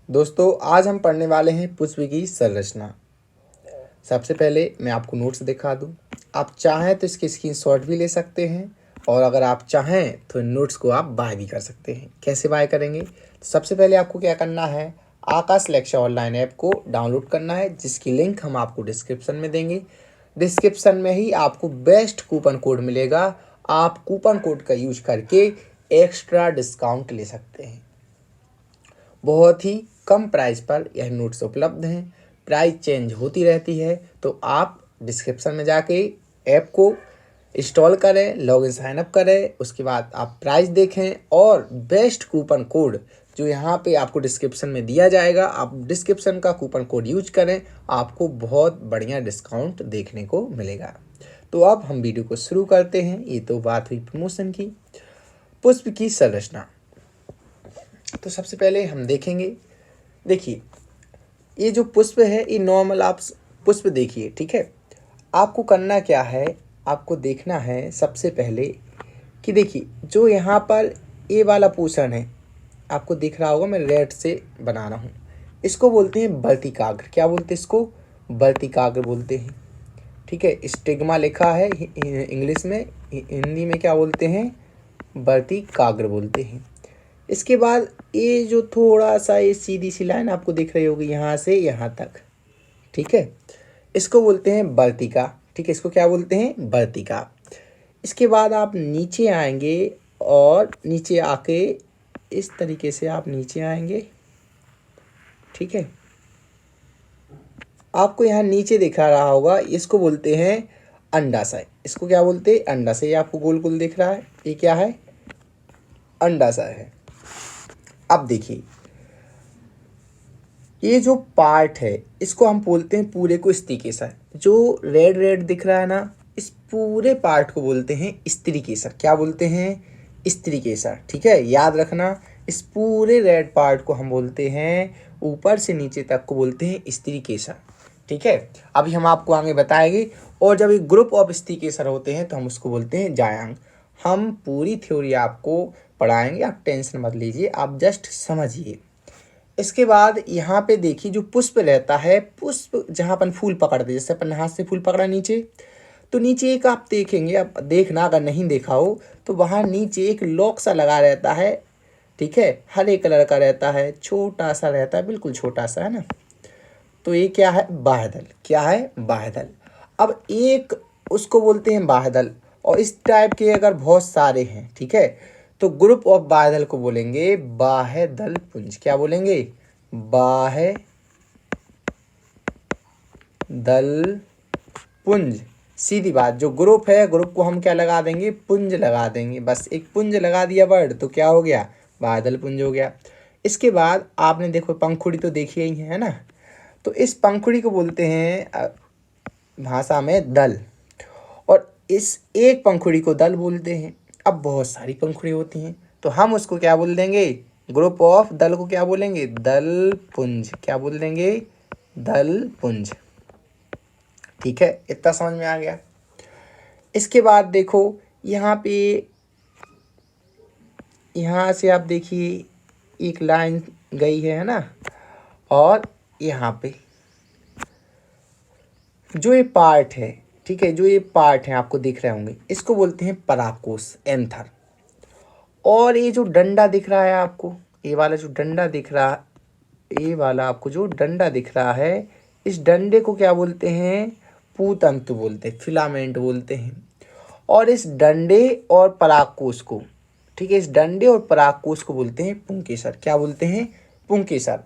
दोस्तों आज हम पढ़ने वाले हैं पुष्प की संरचना। सबसे पहले मैं आपको नोट्स दिखा दूं। आप चाहें तो इसके स्क्रीनशॉट भी ले सकते हैं और अगर आप चाहें तो इन नोट्स को आप बाय भी कर सकते हैं। कैसे बाय करेंगे? तो सबसे पहले आपको क्या करना है, आकाश लेक्चर ऑनलाइन ऐप को डाउनलोड करना है, जिसकी लिंक हम आपको डिस्क्रिप्शन में देंगे। डिस्क्रिप्शन में ही आपको बेस्ट कूपन कोड मिलेगा। आप कूपन कोड का यूज करके एक्स्ट्रा डिस्काउंट ले सकते हैं। बहुत ही कम प्राइस पर यह नोट्स उपलब्ध हैं। प्राइस चेंज होती रहती है, तो आप डिस्क्रिप्शन में जाके ऐप को इंस्टॉल करें, लॉगिन साइन अप करें, उसके बाद आप प्राइस देखें और बेस्ट कूपन कोड जो यहाँ पे आपको डिस्क्रिप्शन में दिया जाएगा, आप डिस्क्रिप्शन का कूपन कोड यूज करें, आपको बहुत बढ़िया डिस्काउंट देखने को मिलेगा। तो अब हम वीडियो को शुरू करते हैं। ये तो बात हुई प्रमोशन की। पुष्प की संरचना। तो सबसे पहले हम देखेंगे, देखिए ये जो पुष्प है ये नॉर्मल आप पुष्प देखिए, ठीक है। आपको करना क्या है, आपको देखना है सबसे पहले कि देखिए जो यहाँ पर ये वाला पोर्शन है, आपको दिख रहा होगा, मैं रेड से बना रहा हूँ। इसको बोलते हैं वर्तिकाग्र। क्या बोलते हैं इसको? वर्तिकाग्र बोलते हैं, ठीक है। स्टिग्मा लिखा है इंग्लिश में, हिंदी में क्या बोलते हैं? वर्तिकाग्र बोलते हैं। इसके बाद ये जो थोड़ा सा ये सीधी सी लाइन आपको दिख रही होगी यहाँ से यहाँ तक, ठीक है, इसको बोलते हैं वर्तिका, ठीक है। इसको क्या बोलते हैं? वर्तिका। इसके बाद आप नीचे आएंगे और नीचे आके इस तरीके से आप नीचे आएंगे, ठीक है। आपको यहाँ नीचे दिखा रहा होगा, इसको बोलते हैं अंडाशय। इसको क्या बोलते हैं? अंडाशय। आपको गोल गोल दिख रहा है, ये क्या है? अंडाशय है। अब देखिए ये जो पार्ट है इसको हम बोलते हैं पूरे को स्त्रीकेसर। जो रेड रेड दिख रहा है ना, इस पूरे पार्ट को बोलते हैं स्त्रीकेसर। क्या बोलते हैं? स्त्रीकेसर, ठीक है। याद रखना, इस पूरे रेड पार्ट को हम बोलते हैं, ऊपर से नीचे तक को बोलते हैं स्त्रीकेसर, ठीक है। अभी हम आपको आगे बताएंगे। और जब एक ग्रुप ऑफ स्त्रीकेसर होते हैं तो हम उसको बोलते हैं जायांग। हम पूरी थ्योरी आपको पढ़ाएंगे, आप टेंशन मत लीजिए, आप जस्ट समझिए। इसके बाद यहाँ पे देखिए जो पुष्प रहता है, पुष्प जहाँ अपन फूल पकड़ते, जैसे अपन हाथ से फूल पकड़ा नीचे, तो नीचे एक आप देखेंगे, अब देखना अगर नहीं देखा हो तो वहाँ नीचे एक लॉक सा लगा रहता है, ठीक है। हरे कलर का रहता है, छोटा सा रहता है, बिल्कुल छोटा सा, है ना। तो ये क्या है? बाह्यदल। क्या है? बाह्यदल। अब एक उसको बोलते हैं बाह्यदल, और इस टाइप के अगर बहुत सारे हैं, ठीक है, तो ग्रुप ऑफ बाह्यदल को बोलेंगे बाह्यदल पुंज। क्या बोलेंगे? बाह्यदल पुंज। सीधी बात, जो ग्रुप है, ग्रुप को हम क्या लगा देंगे? पुंज लगा देंगे। बस एक पुंज लगा दिया वर्ड, तो क्या हो गया? बाह्यदल पुंज हो गया। इसके बाद आपने देखो पंखुड़ी तो देखी ही है ना, तो इस पंखुड़ी को बोलते हैं भाषा में दल, और इस एक पंखुड़ी को दल बोलते हैं। अब बहुत सारी पंखुड़ी होती हैं, तो हम उसको क्या बोल देंगे? ग्रुप ऑफ दल को क्या बोलेंगे? दल पुंज। क्या बोल देंगे? दल पुंज, ठीक है। इतना समझ में आ गया। इसके बाद देखो यहाँ पे, यहाँ से आप देखिए एक लाइन गई है ना, और यहाँ पे जो ये पार्ट है, ठीक है, जो ये पार्ट है आपको दिख रहे होंगे, इसको बोलते हैं परागकोश, एंथर। और ये जो डंडा दिख रहा है आपको, ये वाला जो डंडा दिख रहा, ये वाला आपको जो डंडा दिख रहा है, इस डंडे को क्या बोलते हैं? पूतंतु बोलते हैं, फिलामेंट बोलते हैं। और इस डंडे और परागकोश को, ठीक है, इस डंडे और परागकोश को बोलते हैं पुंकेसर। क्या बोलते हैं? पुंकेसर।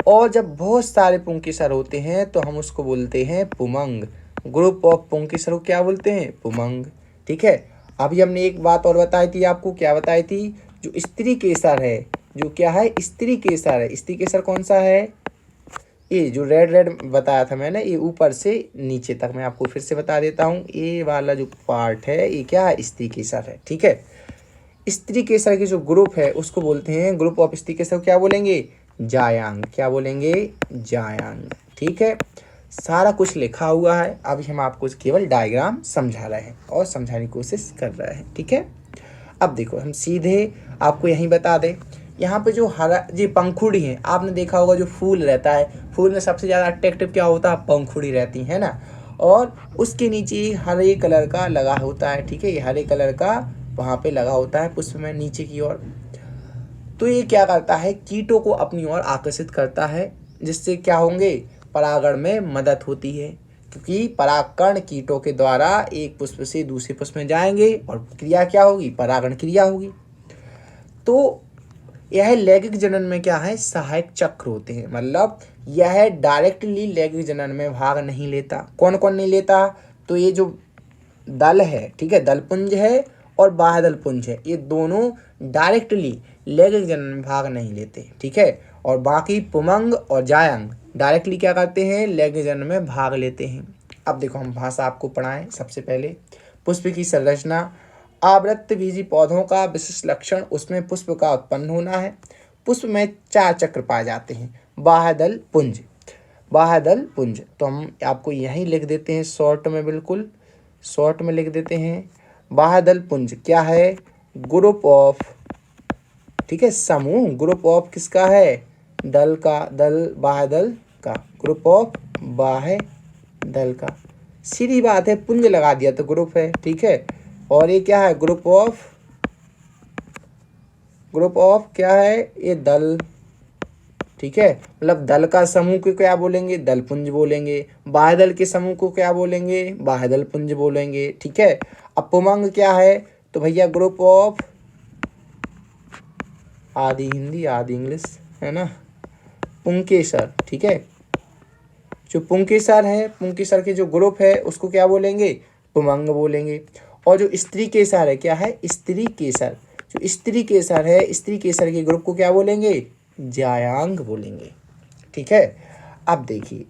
और जब बहुत सारे पुंकेसर होते हैं तो हम उसको बोलते हैं पुमंग। ग्रुप ऑफ पुंकेसर को क्या बोलते हैं? पुमंग, ठीक है। अभी हमने एक बात और बताई थी आपको, क्या बताई थी? जो स्त्री केसर है, जो क्या है? स्त्री केसर है। स्त्री केसर कौन सा है? ये जो रेड रेड बताया था मैंने, ये ऊपर से नीचे तक, मैं आपको फिर से बता देता हूँ, ये वाला जो पार्ट है ये क्या है? स्त्री केसर है, ठीक है। स्त्री केसर के जो ग्रुप है उसको बोलते हैं, ग्रुप ऑफ स्त्री केसर को क्या बोलेंगे? जायांग। क्या बोलेंगे? जायांग, ठीक है। सारा कुछ लिखा हुआ है, अभी हम आपको केवल डायग्राम समझा रहे हैं और समझाने की कोशिश कर रहे हैं, ठीक है। अब देखो हम सीधे आपको यहीं बता दें, यहाँ पे जो हरा जी पंखुड़ी है, आपने देखा होगा जो फूल रहता है, फूल में सबसे ज़्यादा अट्रैक्टिव क्या होता है, पंखुड़ी रहती है ना, और उसके नीचे हरे कलर का लगा होता है, ठीक है, ये हरे कलर का वहाँ पे लगा होता है पुष्प में नीचे की ओर। तो ये क्या करता है, कीटों को अपनी ओर आकर्षित करता है, जिससे क्या होंगे, परागण में मदद होती है, क्योंकि परागकण कीटों के द्वारा एक पुष्प से दूसरे पुष्प में जाएंगे और क्रिया क्या होगी, परागण क्रिया होगी। तो यह लैंगिक जनन में क्या है, सहायक चक्र होते हैं, मतलब यह डायरेक्टली लैंगिक जनन में भाग नहीं लेता। कौन कौन नहीं लेता, तो ये जो दल है, ठीक है, दलपुंज है और बाह्यदल पुंज है, ये दोनों डायरेक्टली लैंगिक जनन में भाग नहीं लेते, ठीक है। और बाकी पुमंग और जायंग डायरेक्टली क्या करते हैं, लैंगिक जनन में भाग लेते हैं। अब देखो हम भाषा आपको पढ़ाएं। सबसे पहले पुष्प की संरचना। आवृतबीजी पौधों का विशिष्ट लक्षण, उसमें पुष्प का उत्पन्न होना है। पुष्प में 4 चक्र पाए जाते हैं, बाह्यदल पुंज। बाह्यदल पुंज तो हम आपको यहीं लिख देते हैं शॉर्ट में, बिल्कुल शॉर्ट में लिख देते हैं। बाह्यदल पुंज क्या है, ग्रुप ऑफ, ठीक है, समूह, ग्रुप ऑफ किसका है, दल का, दल बाह्यदल का, ग्रुप ऑफ बाह्यदल का। सीधी बात है, पुंज लगा दिया तो ग्रुप है, ठीक है। और ये क्या है, ग्रुप ऑफ क्या है, ये दल, ठीक है, मतलब दल का समूह को क्या बोलेंगे, दल पुंज बोलेंगे। बाह्यदल के समूह को क्या बोलेंगे, बाह्यदल पुंज बोलेंगे, ठीक है। अब पुमंग क्या है, तो भैया ग्रुप ऑफ, आधी हिंदी आधी इंग्लिश है ना, पुंकेसर, ठीक है, जो पुंकेसर है, पुंकेसर के जो ग्रुप है उसको क्या बोलेंगे, पुमंग बोलेंगे। और जो स्त्री केसर है, क्या है, स्त्री केसर, जो स्त्री केसर है, स्त्री केसर के ग्रुप को क्या बोलेंगे, जायांग बोलेंगे, ठीक है। अब देखिए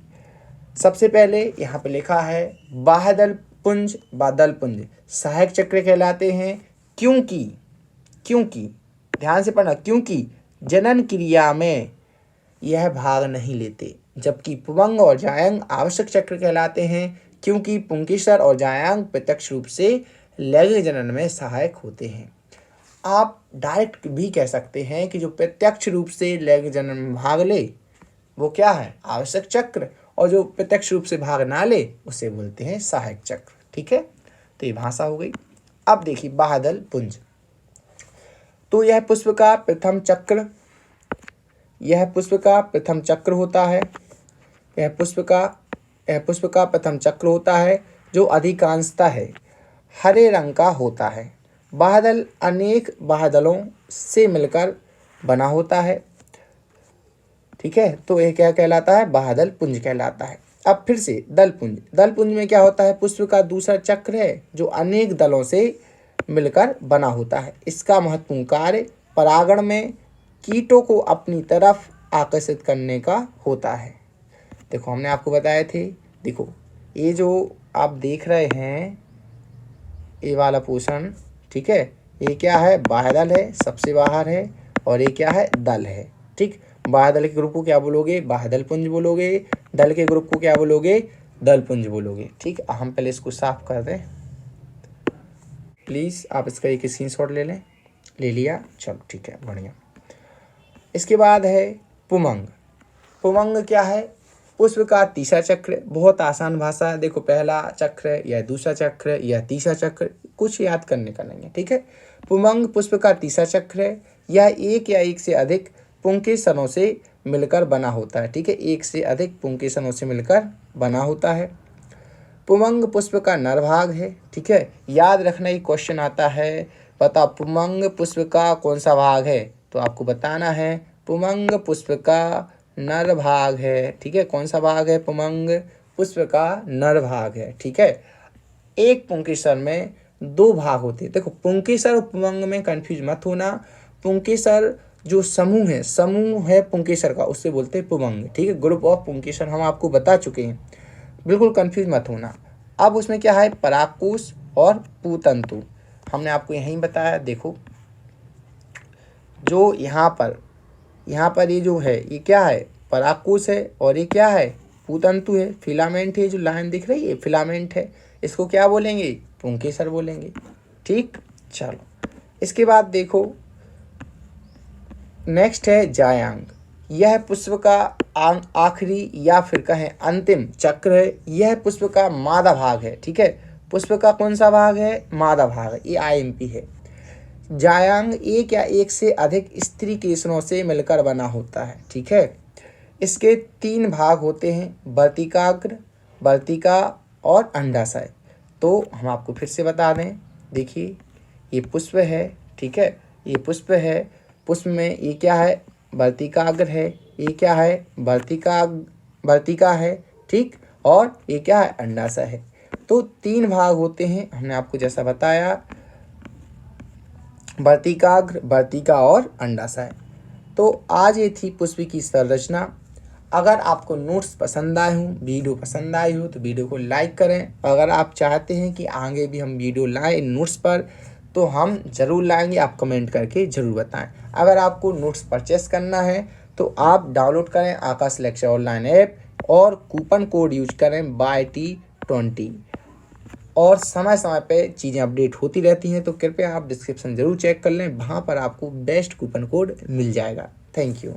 सबसे पहले यहाँ पे लिखा है बाह्यदल पुंज, बादल पुंज सहायक चक्र कहलाते हैं, क्योंकि ध्यान से पढ़ना, क्योंकि जनन क्रिया में यह भाग नहीं लेते, जबकि पुमंग और जायंग आवश्यक चक्र कहलाते हैं, क्योंकि पुंकेसर और जायांग प्रत्यक्ष रूप से लैंगिक जनन में सहायक होते हैं। आप डायरेक्ट भी कह सकते हैं कि जो प्रत्यक्ष रूप से लैंगिक जनन में भाग ले वो क्या है, आवश्यक चक्र, और जो प्रत्यक्ष रूप से भाग ना ले उसे बोलते हैं सहायक चक्र, ठीक है। तो ये भाषा हो गई। अब देखिए बाह्यदल पुंज, तो यह पुष्प का प्रथम चक्र, यह पुष्प का प्रथम चक्र होता है, यह पुष्प का प्रथम चक्र होता है, जो अधिकांशतः है हरे रंग का होता है। बाह्यदल अनेक बाह्यदलों से मिलकर बना होता है, ठीक है, तो यह क्या कहलाता है, बाह्यदल पुंज कहलाता है। अब फिर से दल पुंज, दल पुंज में क्या होता है, पुष्प का दूसरा चक्र है जो अनेक दलों से मिलकर बना होता है। इसका महत्वपूर्ण कार्य परागण में कीटों को अपनी तरफ आकर्षित करने का होता है। देखो हमने आपको बताए थे, देखो ये जो आप देख रहे हैं ये वाला पोषण, ठीक है, ये क्या है, बाह्यदल है, सबसे बाहर है, और ये क्या है, दल है, ठीक। बाह्यदल के ग्रुप को क्या बोलोगे, बाह्यदल पुंज बोलोगे, दल के ग्रुप को क्या बोलोगे, दल पुंज बोलोगे, ठीक। हम पहले इसको साफ कर दें, प्लीज़ आप इसका एक स्क्रीनशॉट ले लें, ले लिया, चलो ठीक है, बढ़िया। इसके बाद है पुमंग। पुमंग क्या है, पुष्प का तीसरा चक्र, बहुत आसान भाषा है, देखो पहला चक्र या दूसरा चक्र या तीसरा चक्र, कुछ याद करने का नहीं है, ठीक है। पुमंग पुष्प का तीसरा चक्र है, यह एक या एक से अधिक पुंकेसरों से मिलकर बना होता है, ठीक है, एक से अधिक पुंकेसरों से मिलकर बना होता है। पुमंग पुष्प का नर भाग है, ठीक है, याद रखना ही क्वेश्चन आता है, बता पुमंग पुष्प का कौन सा भाग है, तो आपको बताना है पुमंग पुष्प का नर भाग है, ठीक है, कौन सा भाग है, पुमंग पुष्प का नर भाग है, ठीक है। एक पुंकेसर में 2 भाग होते हैं, देखो पुंकेसर और पुमंग में कंफ्यूज मत होना, पुंकेसर जो समूह है पुंकेसर का उससे बोलते हैं पुमंग, ठीक है, ग्रुप ऑफ पुंकेसर हम आपको बता चुके हैं, बिल्कुल कंफ्यूज मत होना। अब उसमें क्या है, परागकोश और पूतंतु, हमने आपको यहीं बताया, देखो जो यहाँ पर ये जो है ये क्या है, परागकोश है, और ये क्या है, पूतंतु है, फिलामेंट है, जो लाइन दिख रही है फिलामेंट है, इसको क्या बोलेंगे, पुंकेसर बोलेंगे, ठीक। चलो इसके बाद देखो नेक्स्ट है जायांग। यह पुष्प का आखिरी या फिर कहें अंतिम चक्र है। यह पुष्प का मादा भाग है। ठीक है, पुष्प का कौन सा भाग है? मादा भाग है। ये IMP है। जायांग एक या एक से अधिक स्त्री केसरों से मिलकर बना होता है। ठीक है, इसके 3 भाग होते हैं, वर्तिकाग्र, वर्तिका और अंडाशय। तो हम आपको फिर से बता दें, देखिए ये पुष्प है। ठीक है, ये पुष्प है। पुष्प में ये क्या है? वर्तिकाग्र है। ये क्या है? वर्तिका है। ठीक, और ये क्या है? अंडाशय है। तो 3 भाग होते हैं, हमने आपको जैसा बताया, वर्तिकाग्र, वर्तिका और अंडाशय। तो आज ये थी पुष्प की संरचना। अगर आपको नोट्स पसंद आए हों, वीडियो पसंद आई हो, तो वीडियो को लाइक करें। अगर आप चाहते हैं कि आगे भी हम वीडियो लाएं नोट्स पर, तो हम ज़रूर लाएंगे। आप कमेंट करके ज़रूर बताएं। अगर आपको नोट्स परचेस करना है तो आप डाउनलोड करें आकाश लेक्चर ऑनलाइन ऐप और कूपन कोड यूज करें YT20। और समय समय पे चीज़ें अपडेट होती रहती हैं, तो कृपया आप डिस्क्रिप्शन ज़रूर चेक कर लें, वहाँ पर आपको बेस्ट कूपन कोड मिल जाएगा। Thank you.